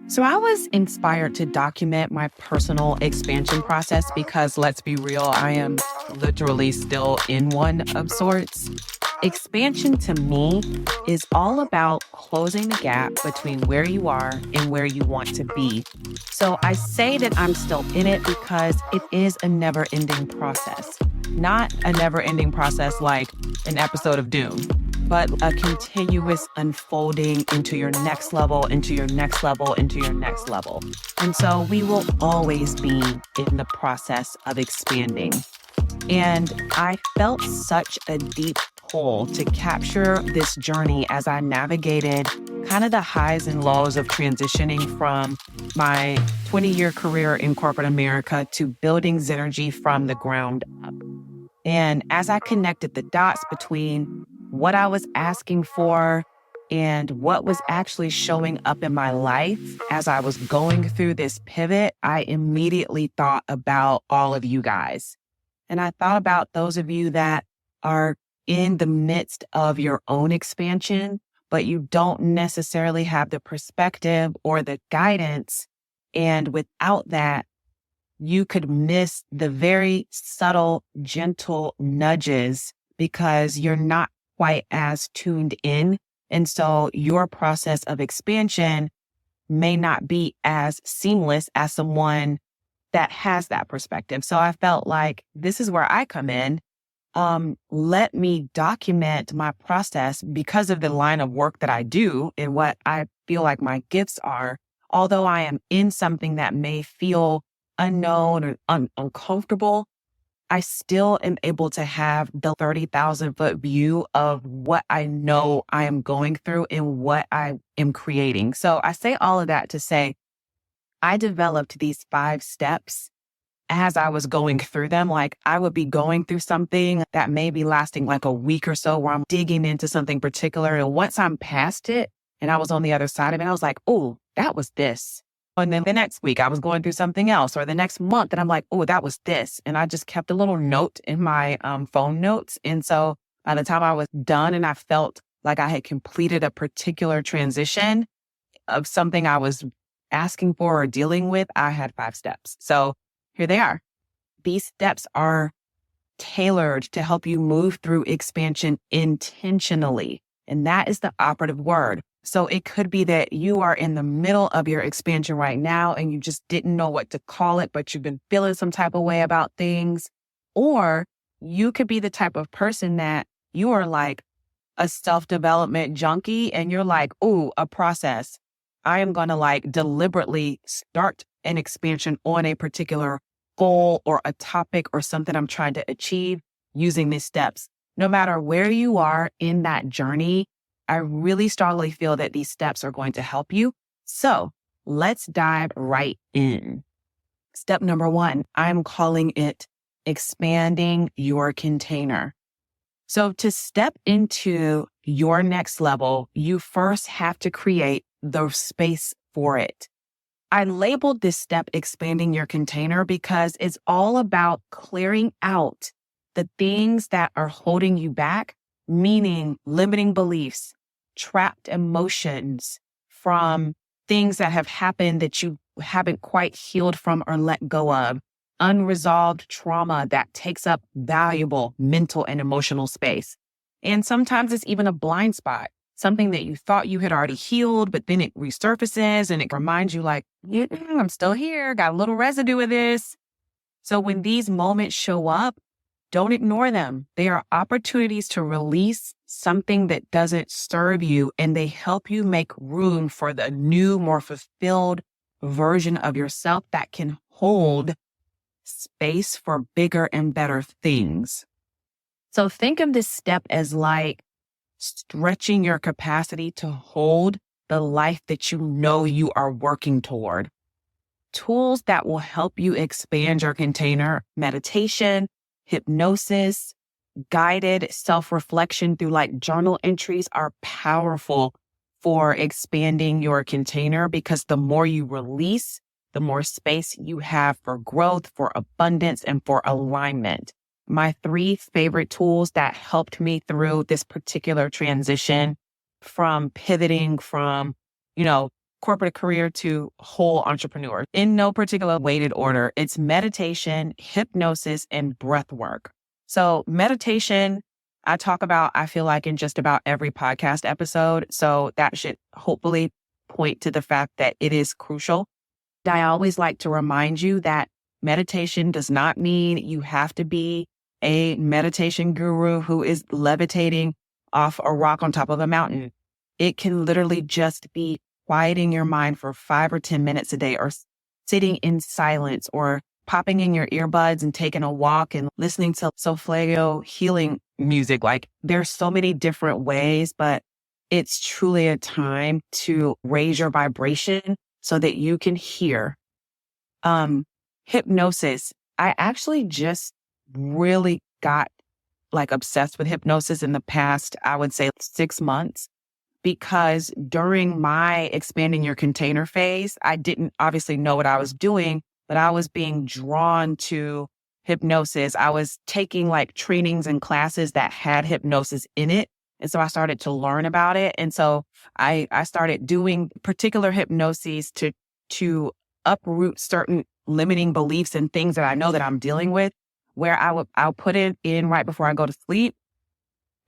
So I was inspired to document my personal expansion process because let's be real, I am literally still in one of sorts. Expansion to me is all about closing the gap between where you are and where you want to be. So I say that I'm still in it because it is a never-ending process. Not a never-ending process like an episode of Doom, but a continuous unfolding into your next level, into your next level, into your next level. And so we will always be in the process of expanding. And I felt such a deep pull to capture this journey as I navigated kind of the highs and lows of transitioning from my 20-year career in corporate America to building Zenhergy from the ground up. And as I connected the dots between what I was asking for and what was actually showing up in my life as I was going through this pivot, I immediately thought about all of you guys. And I thought about those of you that are in the midst of your own expansion, but you don't necessarily have the perspective or the guidance. And without that, you could miss the very subtle, gentle nudges because you're not quite as tuned in. And so your process of expansion may not be as seamless as someone that has that perspective. So I felt like this is where I come in. Let me document my process because of the line of work that I do and what I feel like my gifts are. Although I am in something that may feel unknown or uncomfortable, I still am able to have the 30,000 foot view of what I know I am going through and what I am creating. So I say all of that to say, I developed these 5 steps as I was going through them. Like I would be going through something that may be lasting like a week or so where I'm digging into something particular. And once I'm past it and I was on the other side of it, I was like, oh, that was this. And then the next week I was going through something else, or the next month and I'm like, oh, that was this. And I just kept a little note in my phone notes. And so by the time I was done and I felt like I had completed a particular transition of something I was asking for or dealing with, I had 5 steps. So here they are. These steps are tailored to help you move through expansion intentionally. And that is the operative word. So it could be that you are in the middle of your expansion right now and you just didn't know what to call it, but you've been feeling some type of way about things. Or you could be the type of person that you are like a self-development junkie and you're like, ooh, a process. I am going to like deliberately start an expansion on a particular goal or a topic or something I'm trying to achieve using these steps. No matter where you are in that journey, I really strongly feel that these steps are going to help you. So let's dive right in. Step number 1, I'm calling it expanding your container. So to step into your next level, you first have to create the space for it. I labeled this step expanding your container because it's all about clearing out the things that are holding you back, meaning limiting beliefs, trapped emotions from things that have happened that you haven't quite healed from or let go of, unresolved trauma that takes up valuable mental and emotional space. And sometimes it's even a blind spot, something that you thought you had already healed, but then it resurfaces and it reminds you like, yeah, I'm still here, got a little residue of this. So when these moments show up, don't ignore them. They are opportunities to release something that doesn't serve you, and they help you make room for the new, more fulfilled version of yourself that can hold space for bigger and better things. So think of this step as like stretching your capacity to hold the life that you know you are working toward. Tools that will help you expand your container: meditation, hypnosis, guided self-reflection through like journal entries are powerful for expanding your container because the more you release, the more space you have for growth, for abundance, and for alignment. My 3 favorite tools that helped me through this particular transition from pivoting from, corporate career to whole entrepreneur. In no particular weighted order, it's meditation, hypnosis, and breath work. So meditation, I talk about, I feel like, in just about every podcast episode. So that should hopefully point to the fact that it is crucial. I always like to remind you that meditation does not mean you have to be a meditation guru who is levitating off a rock on top of a mountain. It can literally just be quieting your mind for 5 or 10 minutes a day, or sitting in silence, or popping in your earbuds and taking a walk and listening to solfeggio healing music. Like, there's so many different ways, but it's truly a time to raise your vibration so that you can hear. Hypnosis. I actually just really got like obsessed with hypnosis in the past, I would say 6 months, because during my expanding your container phase, I didn't obviously know what I was doing, but I was being drawn to hypnosis. I was taking like trainings and classes that had hypnosis in it. And so I started to learn about it. And so I started doing particular hypnoses to uproot certain limiting beliefs and things that I know that I'm dealing with, where I'll put it in right before I go to sleep.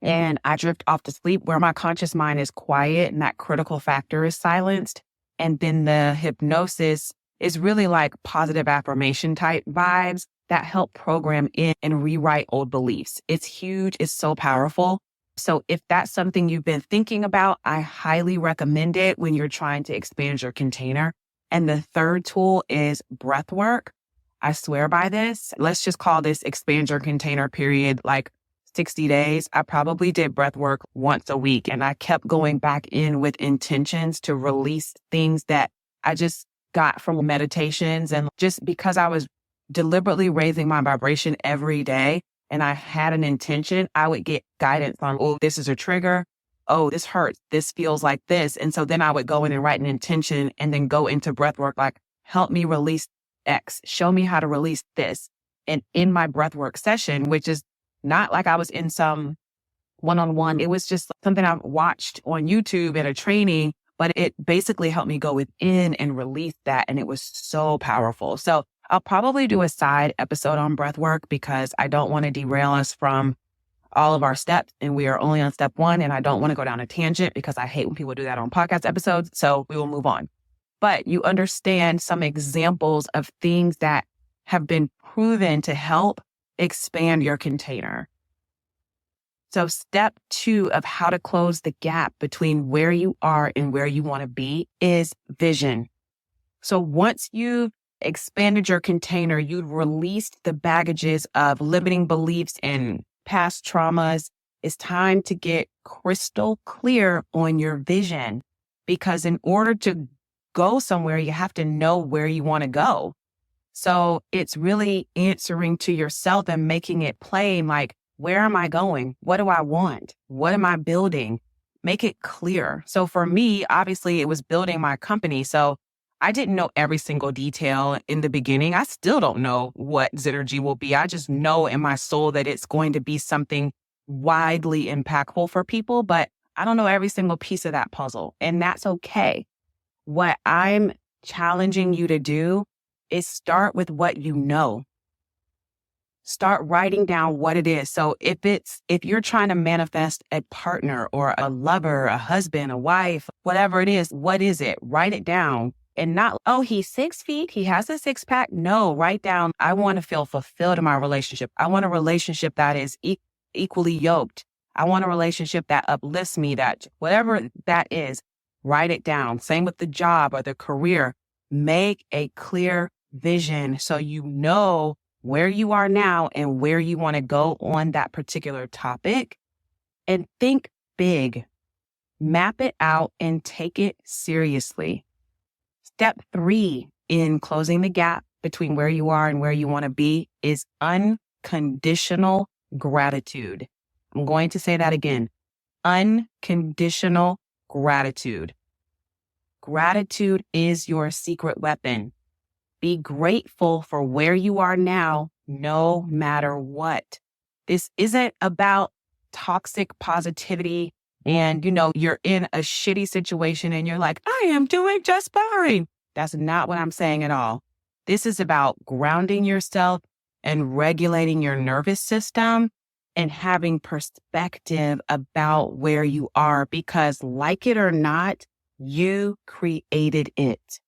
And I drift off to sleep where my conscious mind is quiet and that critical factor is silenced. And then the hypnosis is really like positive affirmation type vibes that help program in and rewrite old beliefs. It's huge. It's so powerful. So if that's something you've been thinking about, I highly recommend it when you're trying to expand your container. And the third tool is breath work. I swear by this. Let's just call this expand your container period like 60 days. I probably did breath work once a week, and I kept going back in with intentions to release things that I just got from meditations. And just because I was deliberately raising my vibration every day and I had an intention, I would get guidance on, oh, this is a trigger. Oh, this hurts. This feels like this. And so then I would go in and write an intention and then go into breath work, like, help me release X, show me how to release this. And in my breath work session, which is not like I was in some one-on-one, it was just something I watched on YouTube at a training, but it basically helped me go within and release that. And it was so powerful. So I'll probably do a side episode on breath work because I don't want to derail us from all of our steps. And we are only on step 1. And I don't want to go down a tangent because I hate when people do that on podcast episodes. So we will move on. But you understand some examples of things that have been proven to help expand your container. So step 2 of how to close the gap between where you are and where you want to be is vision. So once you've expanded your container, you've released the baggages of limiting beliefs and past traumas, it's time to get crystal clear on your vision, because in order to go somewhere, you have to know where you want to go. So it's really answering to yourself and making it plain, like, where am I going? What do I want? What am I building? Make it clear. So for me, obviously, it was building my company. So I didn't know every single detail in the beginning. I still don't know what Zenhergy will be. I just know in my soul that it's going to be something widely impactful for people, but I don't know every single piece of that puzzle. And that's okay. What I'm challenging you to do is start with what you know. Start writing down what it is. So if you're trying to manifest a partner or a lover, a husband, a wife, whatever it is, what is it? Write it down. And not, oh, he's 6 feet, he has a 6-pack. No, write down, I want to feel fulfilled in my relationship. I want a relationship that is equally yoked. I want a relationship that uplifts me, that whatever that is, write it down. Same with the job or the career. Make a clear vision so you know where you are now and where you want to go on that particular topic. And think big. Map it out and take it seriously. Step 3 in closing the gap between where you are and where you want to be is unconditional gratitude. I'm going to say that again. Unconditional gratitude. Gratitude is your secret weapon. Be grateful for where you are now, no matter what. This isn't about toxic positivity, and you're in a shitty situation and you're like, I am doing just fine. That's not what I'm saying at all. This is about grounding yourself and regulating your nervous system and having perspective about where you are, because like it or not, you created it.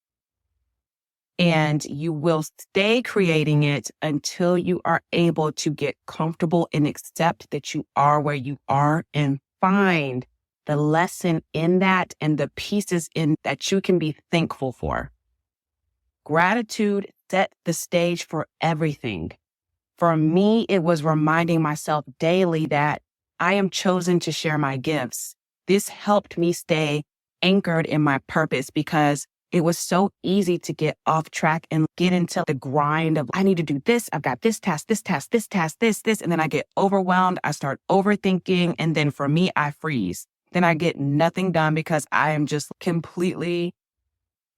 And you will stay creating it until you are able to get comfortable and accept that you are where you are and find the lesson in that and the pieces in that you can be thankful for. Gratitude set the stage for everything. For me, it was reminding myself daily that I am chosen to share my gifts. This helped me stay anchored in my purpose, because it was so easy to get off track and get into the grind of, I need to do this. I've got this task, this task, this task, this. And then I get overwhelmed. I start overthinking. And then for me, I freeze. Then I get nothing done because I am just completely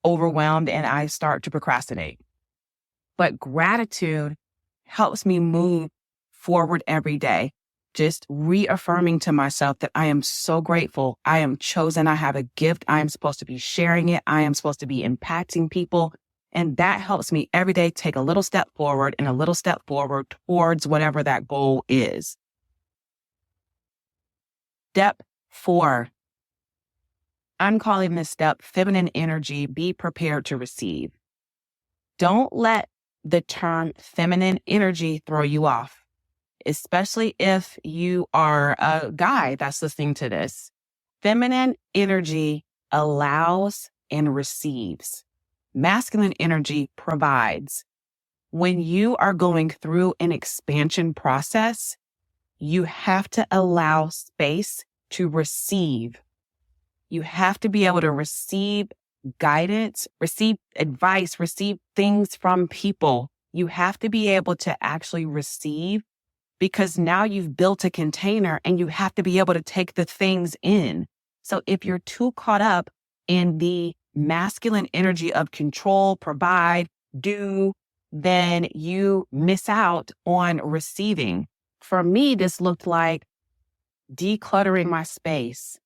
overwhelmed and I start to procrastinate. But gratitude helps me move forward every day. Just reaffirming to myself that I am so grateful. I am chosen. I have a gift. I am supposed to be sharing it. I am supposed to be impacting people. And that helps me every day take a little step forward and a little step forward towards whatever that goal is. Step 4. I'm calling this step feminine energy. Be prepared to receive. Don't let the term feminine energy throw you off, especially if you are a guy that's listening to this. Feminine energy allows and receives. Masculine energy provides. When you are going through an expansion process, you have to allow space to receive. You have to be able to receive guidance, receive advice, receive things from people. You have to be able to actually receive, because now you've built a container and you have to be able to take the things in. So if you're too caught up in the masculine energy of control, provide, do, then you miss out on receiving. For me, this looked like decluttering my space.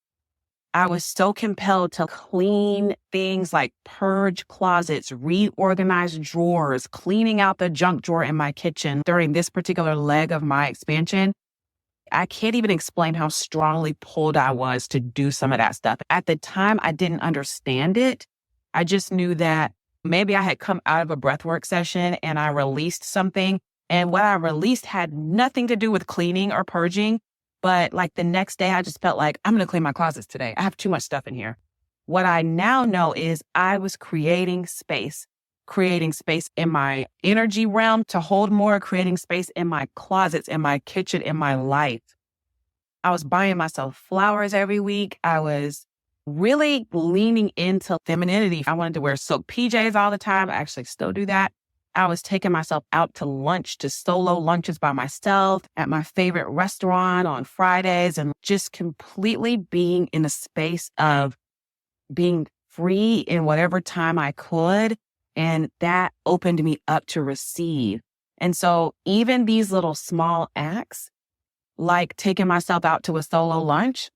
I was so compelled to clean things, like purge closets, reorganize drawers, cleaning out the junk drawer in my kitchen during this particular leg of my expansion. I can't even explain how strongly pulled I was to do some of that stuff. At the time, I didn't understand it. I just knew that maybe I had come out of a breathwork session and I released something. And what I released had nothing to do with cleaning or purging. But like the next day, I just felt like, I'm going to clean my closets today. I have too much stuff in here. What I now know is I was creating space in my energy realm to hold more, creating space in my closets, in my kitchen, in my life. I was buying myself flowers every week. I was really leaning into femininity. I wanted to wear silk PJs all the time. I actually still do that. I was taking myself out to lunch, to solo lunches by myself at my favorite restaurant on Fridays, and just completely being in a space of being free in whatever time I could. And that opened me up to receive. And so even these little small acts, like taking myself out to a solo lunch,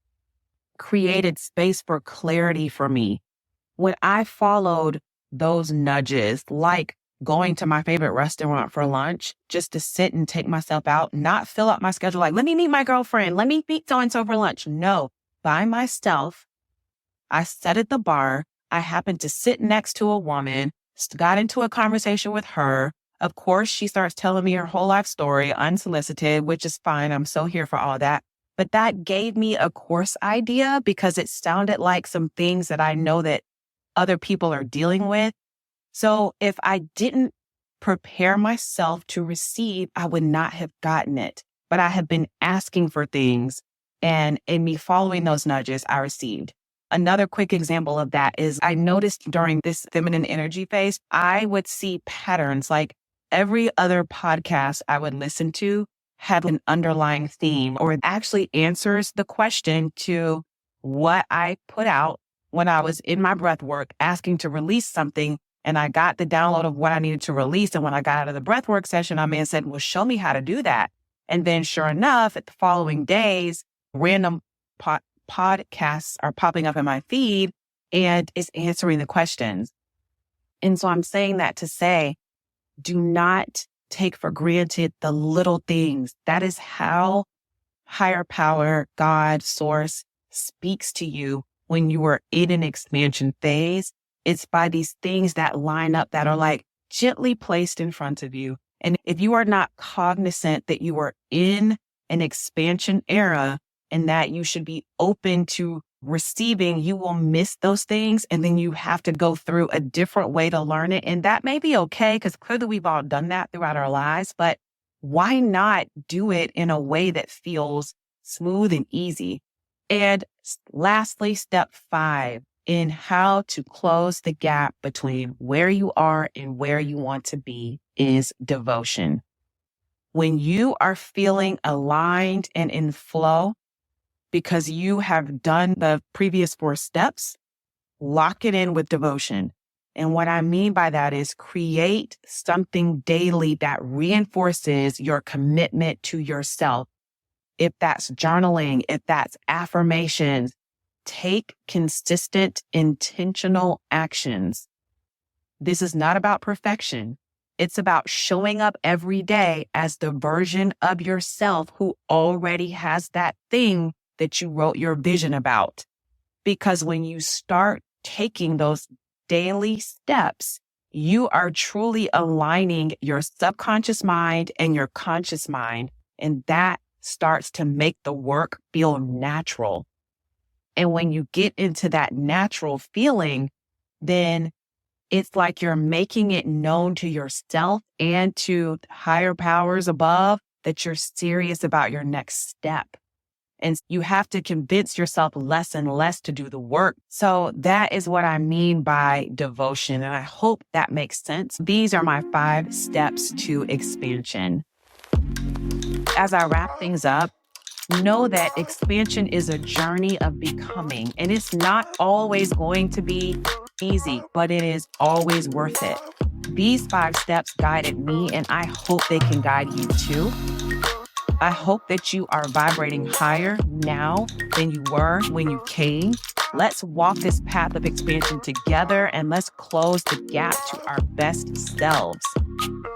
created space for clarity for me. When I followed those nudges, like going to my favorite restaurant for lunch, just to sit and take myself out, not fill up my schedule like, let me meet my girlfriend, let me meet so-and-so for lunch. No, by myself, I sat at the bar. I happened to sit next to a woman, got into a conversation with her. Of course, she starts telling me her whole life story unsolicited, which is fine. I'm so here for all that. But that gave me a course idea, because it sounded like some things that I know that other people are dealing with. So if I didn't prepare myself to receive, I would not have gotten it. But I have been asking for things, and in me following those nudges, I received. Another quick example of that is I noticed during this feminine energy phase, I would see patterns. Like every other podcast I would listen to had an underlying theme, or it actually answers the question to what I put out when I was in my breath work, asking to release something. And I got the download of what I needed to release. And when I got out of the breathwork session, my man said, well, show me how to do that. And then sure enough, at the following days, random podcasts are popping up in my feed and it's answering the questions. And so I'm saying that to say, do not take for granted the little things. That is how higher power, God, source speaks to you when you are in an expansion phase. It's by these things that line up that are like gently placed in front of you. And if you are not cognizant that you are in an expansion era and that you should be open to receiving, you will miss those things. And then you have to go through a different way to learn it. And that may be okay, because clearly we've all done that throughout our lives. But why not do it in a way that feels smooth and easy? And lastly, step 5 in how to close the gap between where you are and where you want to be is devotion. When you are feeling aligned and in flow because you have done the previous 4 steps, lock it in with devotion. And what I mean by that is create something daily that reinforces your commitment to yourself. If that's journaling, if that's affirmations, take consistent, intentional actions. This is not about perfection. It's about showing up every day as the version of yourself who already has that thing that you wrote your vision about. Because when you start taking those daily steps, you are truly aligning your subconscious mind and your conscious mind. And that starts to make the work feel natural. And when you get into that natural feeling, then it's like you're making it known to yourself and to higher powers above that you're serious about your next step. And you have to convince yourself less and less to do the work. So that is what I mean by devotion. And I hope that makes sense. These are my 5 steps to expansion. As I wrap things up, know that expansion is a journey of becoming, and it's not always going to be easy, but it is always worth it. These 5 steps guided me, and I hope they can guide you too. I hope that you are vibrating higher now than you were when you came. Let's walk this path of expansion together, and let's close the gap to our best selves.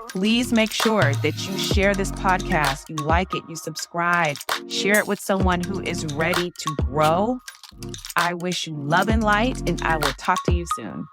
Please make sure that you share this podcast, you like it, you subscribe, share it with someone who is ready to grow. I wish you love and light, and I will talk to you soon.